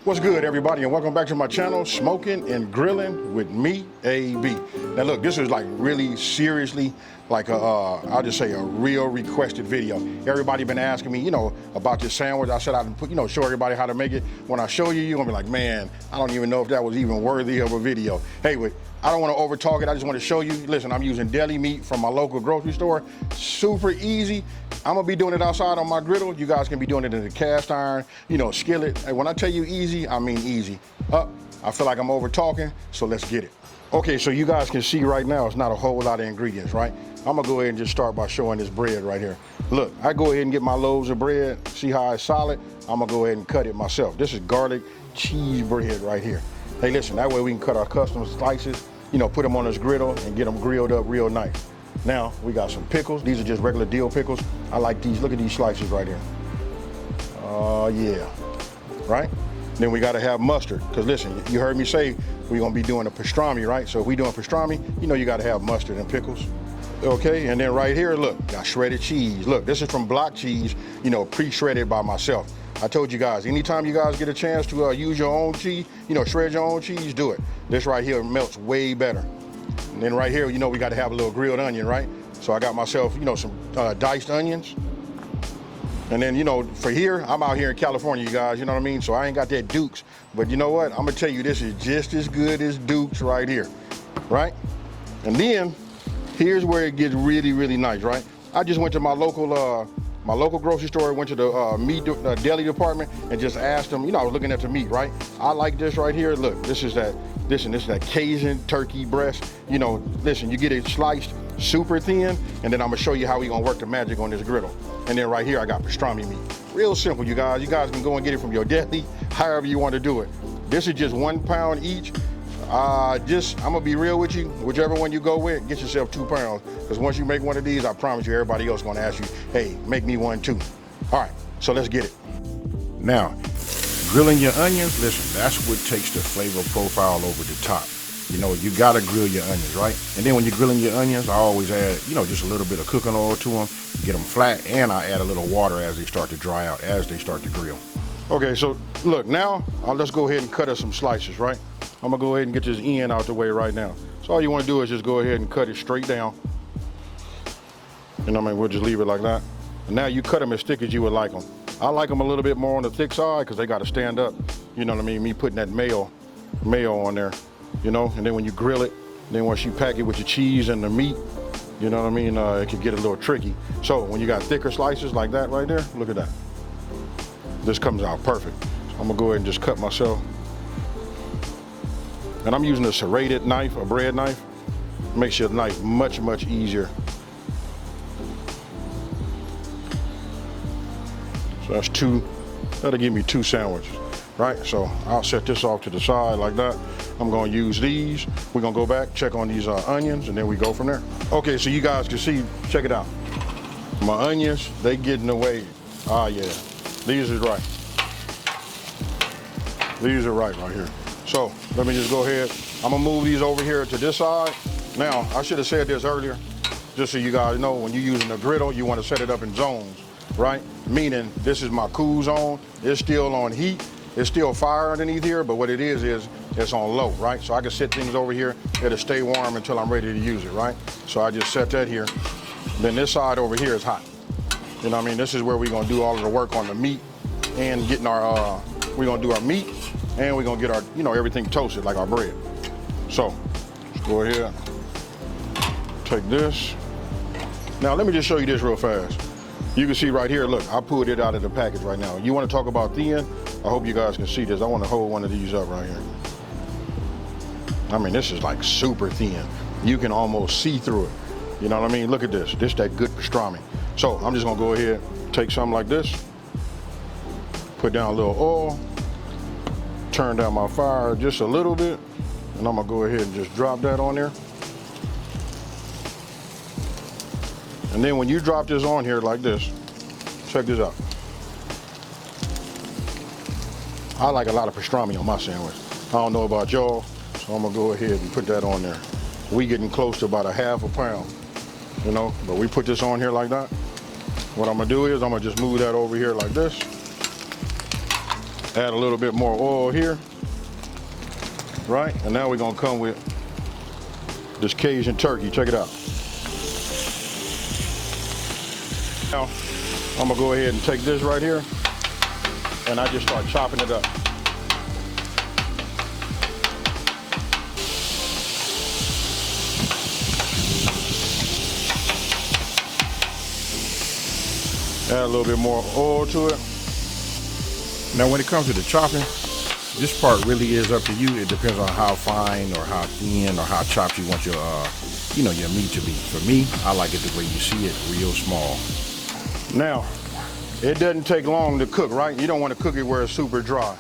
What's good, everybody, and welcome back to my channel, Smoking and Grilling with me, AB. Now look, this is like really seriously like I'll just say a real requested video. Everybody been asking me, about this sandwich. I said I'd put, show everybody how to make it. When I show you, you're gonna be like, man, I don't even know if that was even worthy of a video. Hey, I don't want to over talk it. I just want to show you. Listen, I'm using deli meat from my local grocery store. Super easy. I'm gonna be doing it outside on my griddle. You guys can be doing it in the cast iron, skillet. And when I tell you easy, I mean easy. I feel like I'm over talking, so let's get it. Okay, so you guys can see right now, it's not a whole lot of ingredients, right? I'm gonna go ahead and just start by showing this bread right here. Look, I go ahead and get my loaves of bread. See how it's solid? I'm gonna go ahead and cut it myself. This is garlic cheese bread right here. Hey, listen, that way we can cut our custom slices, put them on this griddle and get them grilled up real nice. Now, we got some pickles. These are just regular dill pickles. I like these. Look at these slices right here. Oh, yeah. Right? Then we got to have mustard. Because listen, you heard me say we're going to be doing a pastrami, right? So if we're doing pastrami, you got to have mustard and pickles. Okay, and then right here, look, got shredded cheese. Look, this is from block cheese, pre-shredded by myself. I told you guys, anytime you guys get a chance to use your own cheese, shred your own cheese, do it. This right here melts way better. And then right here, we got to have a little grilled onion, right? So I got myself, some diced onions. And then, for here, I'm out here in California, you guys, you know what I mean? So I ain't got that Duke's. But you know what? I'm gonna tell you, this is just as good as Duke's right here, right? And then, here's where it gets really, really nice, right? I just went to my local grocery store, went to the meat deli department and just asked them, I was looking at the meat, right? I like this right here. Look, this is that Cajun turkey breast. Listen, you get it sliced super thin, and then I'm gonna show you how we gonna work the magic on this griddle. And then right here, I got pastrami meat. Real simple, you guys. You guys can go and get it from your deli, however you want to do it. This is just 1 pound each. I'm gonna be real with you. Whichever one you go with, get yourself 2 pounds. Because once you make one of these, I promise you, everybody else gonna ask you, hey, make me one too. All right, so let's get it. Now, grilling your onions, listen, that's what takes the flavor profile over the top. You gotta grill your onions, right? And then when you're grilling your onions, I always add, just a little bit of cooking oil to them, get them flat, and I add a little water as they start to dry out, as they start to grill. Okay, so look, now let's go ahead and cut us some slices, right? I'm gonna go ahead and get this end out the way right now. So all you wanna do is just go ahead and cut it straight down. We'll just leave it like that. And now you cut them as thick as you would like them. I like them a little bit more on the thick side because they gotta stand up. You know what I mean? Me putting that mayo on there, and then when you grill it, then once you pack it with your cheese and the meat, it can get a little tricky. So when you got thicker slices like that right there, look at that. This comes out perfect. So I'm gonna go ahead and just cut myself. And I'm using a serrated knife, a bread knife. Makes your knife much, much easier. So that's that'll give me 2 sandwiches, right? So I'll set this off to the side like that. I'm gonna use these. We're gonna go back, check on these onions, and then we go from there. Okay, so you guys can see, check it out. My onions, they getting away. Ah, yeah, these are right. These are right here. So let me just go ahead. I'm gonna move these over here to this side. Now, I should have said this earlier, just so you guys know, when you're using a griddle, you wanna set it up in zones, right? Meaning, this is my cool zone. It's still on heat. It's still fire underneath here, but what it is it's on low, right? So I can set things over here. It'll stay warm until I'm ready to use it, right? So I just set that here. Then this side over here is hot. This is where we're gonna do all of the work on the meat and getting we're gonna do our meat and we're gonna get our, everything toasted like our bread. So, let's go ahead, take this. Now let me just show you this real fast. You can see right here, look, I pulled it out of the package right now. You wanna talk about thin? I hope you guys can see this. I wanna hold one of these up right here. This is like super thin. You can almost see through it. You know what I mean? Look at this. This that good pastrami. So I'm just gonna go ahead, take something like this, put down a little oil, turn down my fire just a little bit, and I'm gonna go ahead and just drop that on there. And then when you drop this on here like this, check this out. I like a lot of pastrami on my sandwich. I don't know about y'all, so I'm gonna go ahead and put that on there. We getting close to about a half a pound, but we put this on here like that. What I'm gonna do is I'm gonna just move that over here like this. Add a little bit more oil here, right? And now we're gonna come with this Cajun turkey. Check it out. Now, I'm gonna go ahead and take this right here, and I just start chopping it up. Add a little bit more oil to it. Now when it comes to the chopping, this part really is up to you. It depends on how fine or how thin or how chopped you want your your meat to be. For me, I like it the way you see it, real small. Now, it doesn't take long to cook, right? You don't want to cook it where it's super dry.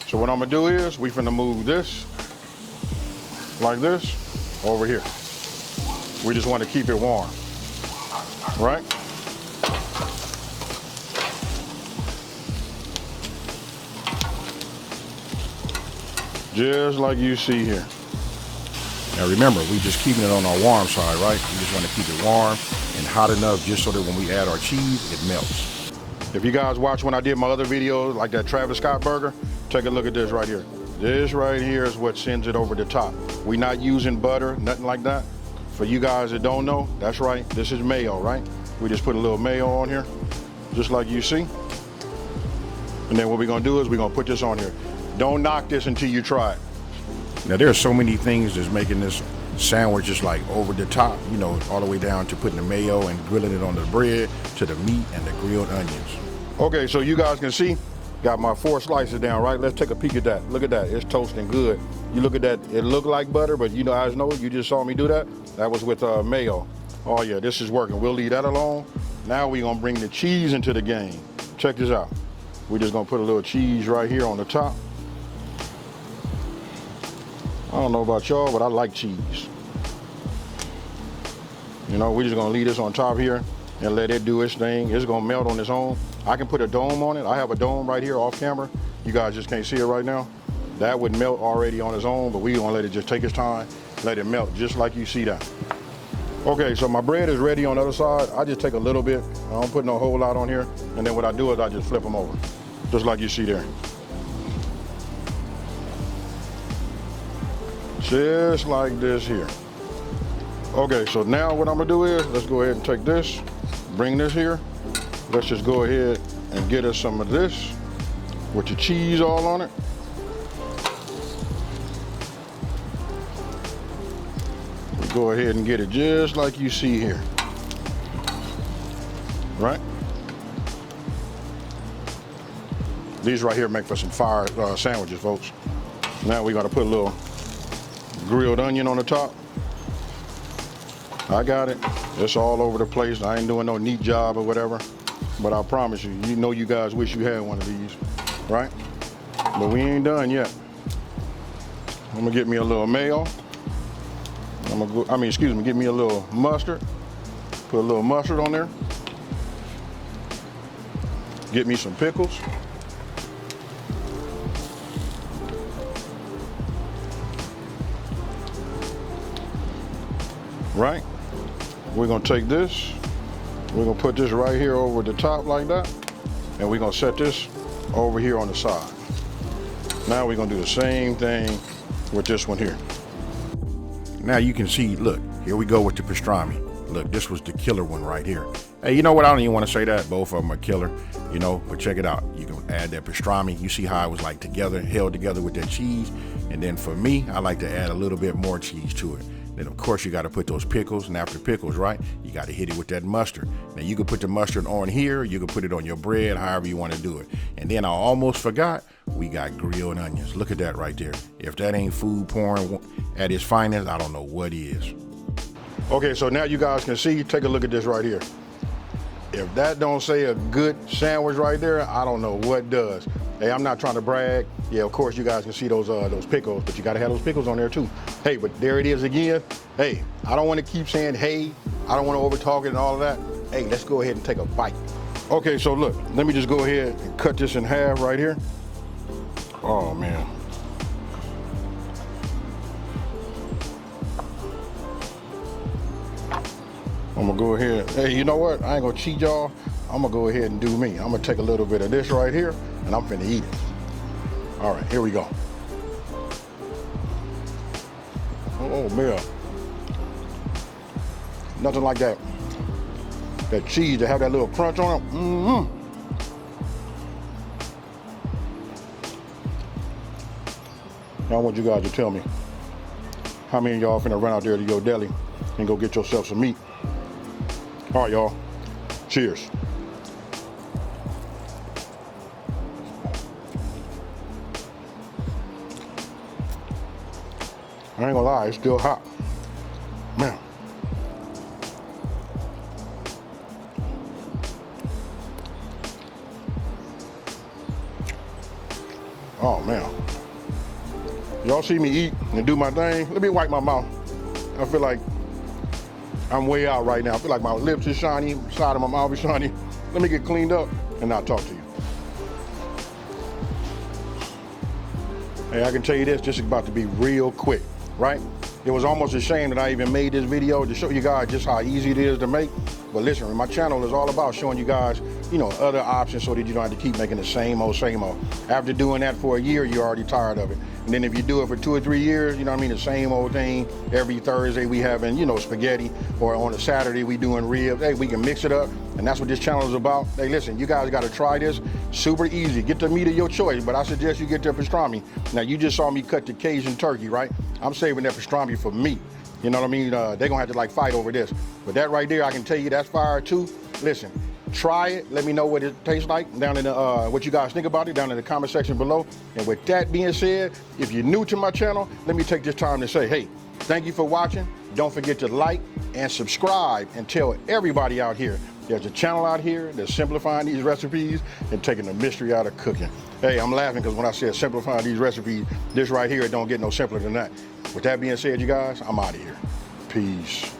So what I'm gonna do is, we finna move this, like this, over here. We just want to keep it warm, right? Just like you see here. Now remember, we just keeping it on our warm side, right? We just want to keep it warm and hot enough just so that when we add our cheese, it melts. If you guys watch when I did my other videos, like that Travis Scott burger, take a look at this right here. This right here is what sends it over the top. We're not using butter, nothing like that. For you guys that don't know, that's right, this is mayo, right? We just put a little mayo on here, just like you see. And then what we're gonna do is we're gonna put this on here. Don't knock this until you try it. Now there's so many things that's making this sandwich just like over the top, all the way down to putting the mayo and grilling it on the bread, to the meat and the grilled onions. Okay, so you guys can see, got my 4 slices down, right? Let's take a peek at that. Look at that, it's toasting good. You look at that, it looked like butter, but you guys know, you just saw me do that. That was with mayo. Oh yeah, this is working. We'll leave that alone. Now we're gonna bring the cheese into the game. Check this out. We're just gonna put a little cheese right here on the top. I don't know about y'all, but I like cheese. We're just gonna leave this on top here and let it do its thing. It's gonna melt on its own. I can put a dome on it. I have a dome right here off camera. You guys just can't see it right now. That would melt already on its own, but we're gonna let it just take its time, let it melt just like you see that. Okay, so my bread is ready on the other side. I just take a little bit. I don't put no whole lot on here. And then what I do is I just flip them over, just like you see there. Just like this here. Okay, so now what I'm gonna do is, let's go ahead and take this, bring this here. Let's just go ahead and get us some of this with the cheese all on it. We'll go ahead and get it just like you see here, right? These right here make for some fire sandwiches, folks. Now we're gonna put a little grilled onion on the top. I got it. It's all over the place. I ain't doing no neat job or whatever, but I promise you, you guys wish you had one of these, right? But we ain't done yet. I'm gonna get me a little mayo. Get me a little mustard. Put a little mustard on there. Get me some pickles. Right? We're gonna take this, we're gonna put this right here over the top like that, and we're gonna set this over here on the side. Now we're gonna do the same thing with this one here. Now you can see, look, here we go with the pastrami. Look, this was the killer one right here. Hey, you know what? I don't even want to say that. Both of them are killer, but check it out. You can add that pastrami. You see how it was like together, held together with that cheese. And then for me, I like to add a little bit more cheese to it. Then of course you got to put those pickles, and after pickles, right, you got to hit it with that mustard. Now you can put the mustard on here, you can put it on your bread, however you want to do it. And then I almost forgot, we got grilled onions. Look at that right there. If that ain't food porn at its finest, I don't know what is. Okay, so now you guys can see, take a look at this right here. If that don't say a good sandwich right there, I don't know what does. Hey, I'm not trying to brag. Yeah, of course you guys can see those pickles, but you gotta have those pickles on there too. Hey, but there it is again. Hey, I don't wanna keep saying hey, I don't wanna overtalk it and all of that. Hey, let's go ahead and take a bite. Okay, so look, let me just go ahead and cut this in half right here. Oh man. I'm gonna go ahead, hey, you know what? I ain't gonna cheat y'all. I'm gonna go ahead and do me. I'm gonna take a little bit of this right here and I'm finna eat it. All right, here we go. Oh man, nothing like that. That cheese to have that little crunch on it. Mm-hmm. Now I want you guys to tell me how many of y'all finna run out there to your deli and go get yourself some meat. All right, y'all. Cheers. I ain't gonna lie, it's still hot. Man. Oh man. Y'all see me eat and do my thing? Let me wipe my mouth. I feel like I'm way out right now. I feel like my lips is shiny, side of my mouth is shiny. Let me get cleaned up and I'll talk to you. Hey, I can tell you this is about to be real quick, right? It was almost a shame that I even made this video to show you guys just how easy it is to make. But listen, my channel is all about showing you guys, you know, other options so that you don't have to keep making the same old. After doing that for a year, you're already tired of it. And then if you do it for 2 or 3 years, you know what I mean, the same old thing. Every Thursday we having, you know, spaghetti, or on a Saturday we doing ribs. Hey, we can mix it up, and that's what this channel is about. Hey, listen, you guys got to try this. Super easy. Get the meat of your choice, but I suggest you get the pastrami. Now, you just saw me cut the Cajun turkey, right? I'm saving that pastrami for meat. You know what I mean? They're gonna have to like fight over this. But that right there, I can tell you that's fire too. Listen, try it. Let me know what it tastes like down in the, what you guys think about it down in the comment section below. And with that being said, if you're new to my channel, let me take this time to say, hey, thank you for watching. Don't forget to like and subscribe and tell everybody out here there's a channel out here that's simplifying these recipes and taking the mystery out of cooking. Hey, I'm laughing because when I said simplifying these recipes, this right here, it don't get no simpler than that. With that being said, you guys, I'm out of here. Peace.